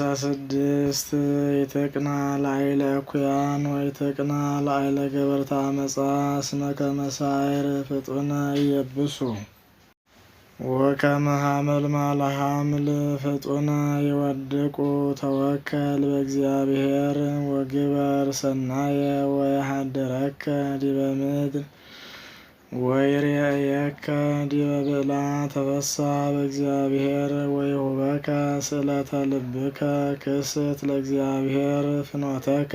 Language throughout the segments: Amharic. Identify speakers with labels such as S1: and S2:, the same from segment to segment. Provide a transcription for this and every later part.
S1: 16 ይትቅና ላዕለ እኩያን ወይትቅና ላዕለ ገበርታ አመፃ እስመ ከመ ሳዕር ፍጡነ ይየብሱ ወከመ ሐመልማለ ሐምል ፍጡነ ይወድቁ። ተወከል በእግዚአብሔር ወግበር ሰናየ ወየሃድረከ ዲበ ምድር ወይሬየከ ዲበ ብዕላ። ተፈሳ በእግዚአብሔር ወይሁበከ ስእለተ ልብከ ክስት ለእግዚአብሔር ፍኖተከ።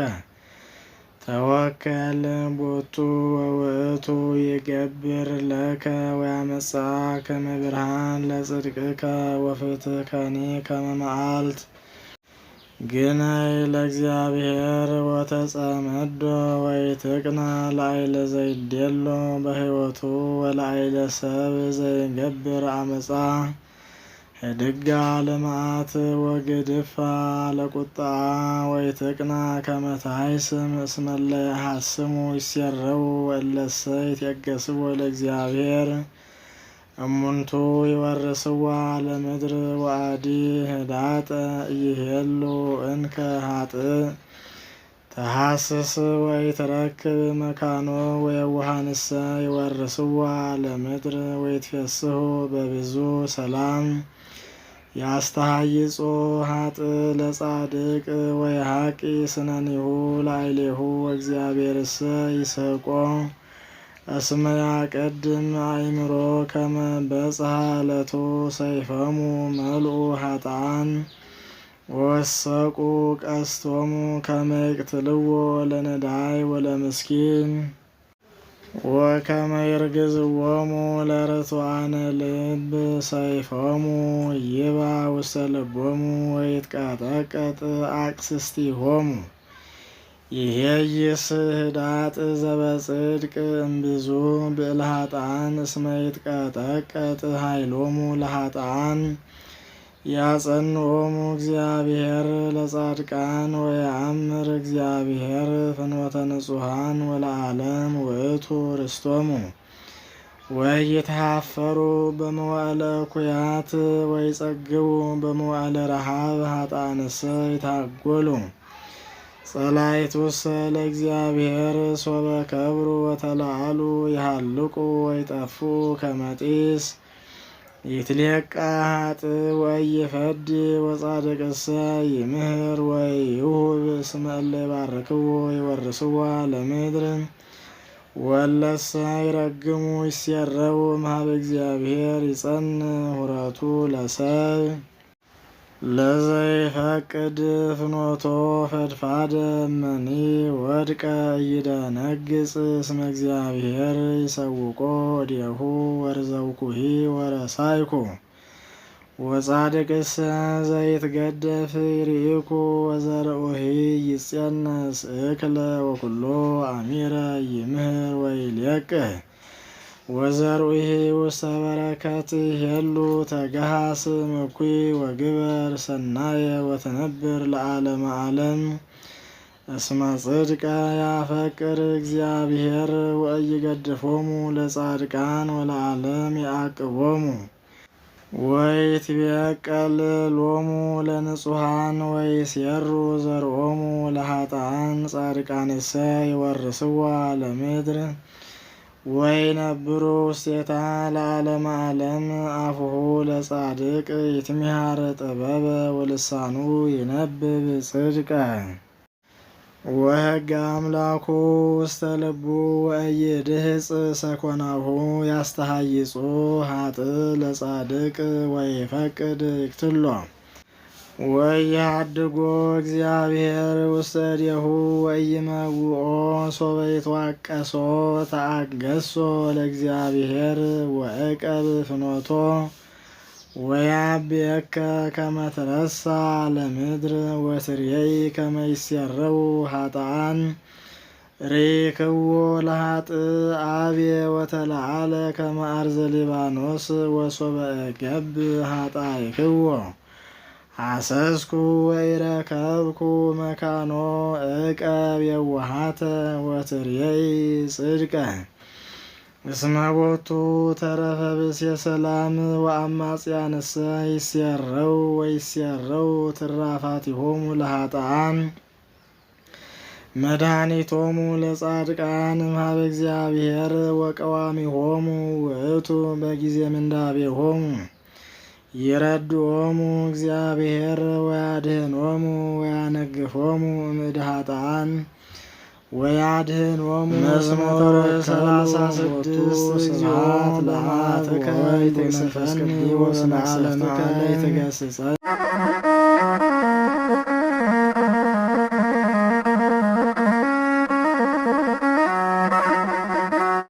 S1: ተወከል ቦቱ ወውእቱ ይገብር ለከ ወያመጻ ከመ ብርሃን ለጽድቅከ ወፍትሕከኒ ከመ መዓልት። ግነይ ለእግዚአብሔር ወተጸመዶ ወይትቅና ላዕለ ዘይዴሎ በሕይወቱ ወላዕለ ሰብ ዘይገብር አመፃ። ህድጋ ለመዓት ወግድፋ ለቁጣ ወይትቅና ከመ ታሕስም እስመ እለ ይሐስሙ ይሴረው ወእለሰ ይትየገሥዎ ለእግዚአብሔር እሙንቱ ይወርስዋ ለምድር ወአዲ ህዳጠ ይሄሉ እንከ ኃጥእ። ተሐስስ ወይትረክብ መካኖ ወየዋሃንሰ ይወርስዋ ለምድር ወይትፌስሑ በብዙ ሰላም። ያስተሃይጾ ኃጥእ ለጻድቅ ወየሐቂ ስነኒሁ ላዕሌሁ ወእግዚአብሔርሰ ይስሕቆ። እስመ ያቀድም አእምሮ ከመ በጽሐ ዕለቱ ሰይፎሙ መልኡ ኃጥኣን ወሰቁ ቀስቶሙ ከመ ይቅትልዎ ለነዳይ ወለምስኪን ወከመ ይርግዝዎሙ ለርቱዓነ ልብ። ሰይፎሙ ይባ ውስተ ልቦሙ ወይትቀጠቀጥ አቅስስቲሆሙ። ይሄይስ ህዳጥ ዘበጽድቅ እምብዙ ብዕለ ኃጥኣን እስመ ይትቀጠቀጥ ኃይሎሙ ለኃጥኣን። ያጸንዖሙ እግዚአብሔር ለጻድቃን ወየአምር እግዚአብሔር ፍኖተ ንጹሐን ወለዓለም ውእቱ ርስቶሙ። ወይትሃፈሩ በመዋዕለ እኩያት ወይጸግቡ በመዋዕለ ረሃብ። ኃጥኣንሰ ይታጐሉ። ጸላእቱሰ ለእግዚአብሔር ሶበ ከብሩ ወተለዓሉ ይሃልቁ ወይጠፉ ከመ ጢስ። ይትሌቃ ኃጥእ ወኢይፈዲ ወጻድቅሰ ይምህር ወይሁብ እስመ እለ ይባርክዎ ይወርስዋ ለምድር ወለሰ ይረግሙ ይሴረው እምኀበ እግዚአብሔር ይጸንዕ ሁረቱ ለሰብ። ለዘይፈቅድ ፍኖቶ ፈድፋደ እመኒ ወድቀ ይደነግጽ እስመ እግዚአብሔር ይሰውቆ እዴሁ ወርዘውኩሂ ወረሳይኩ። ወጻድቅሰ ዘይትገደፍ ይርኢኩ ወዘርኡሂ ይጼነስ እክለ ወኩሎ አሚረ ይምህር ወይሌቅህ። ወዘርኡሂ ውስተ በረከት ይሄሉ ተገሃስ እኩይ ወግበር ሰናየ ወተነብር ለዓለመ ዓለም። እስመ ጽድቀ ያፈቅር እግዚአብሔር ወኢይገድፎሙ ለጻድቃን ወለዓለም ያዕቅቦሙ። ወይትቤቀል ሎሙ ለንጹሐን ወይሴሩ ዘርኦሙ ለኃጥኣን። ጻድቃንሰ ይወርስዋ ለምድር ወይነብሩ ውስቴታ ለዓለመ ዓለም። አፉሁ ለጻድቅ ይትሚሃር ጥበበ ወልሳኑ ይነብብ ጽድቀ። ወሕገ አምላኩ ውስተ ልቡ ወኢይድህጽ ሰኮናሁ። ያስተሃይጾ ኃጥእ ለጻድቅ ወይፈቅድ ይቅትሎ። ወይሃድጎ እግዚአብሔር ውስተ እዴሁ ወኢይመውኦ ሶበ ይትዋቀሶ። ተአገሶ ለእግዚአብሔር ወዕቀብ ፍኖቶ ወያብየከ ከመ ትረሳ ለምድር ወትሬይ ከመ ይሴረው ኃጥኣን። ሬክዎ ለኃጥእ አብየ ወተለዓለ ከመ አርዘ ሊባኖስ ወሶበ እገብ ኃጣይክዎ። ሐሰስኩ ወኢረከብኩ መካኖ ዕቀብ የዋሃተ ወትሬይ ጽድቀ። እስመ ቦቱ ተረፈ ብእሴ ሰላም ወአማጽያንሰ ይሴረው ወይሴረው ትራፋቲሆሙ ለኃጥኣን መድኃኒቶሙ ለጻድቃን እምኀበ እግዚአብሔር ወቀዋሚሆሙ ውእቱ በጊዜ ምንዳቤሆሙ ይረድኦሙ እግዚአብሔር ወያድኅኖሙ ወያነግፎሙ እምእደ ኃጥኣን ወያድኅኖሙ። መዝሙር 36 ስብሐት ለአብከ ይትገሥጸኒ ወስብሐት ለከ ይትገሥጸኒ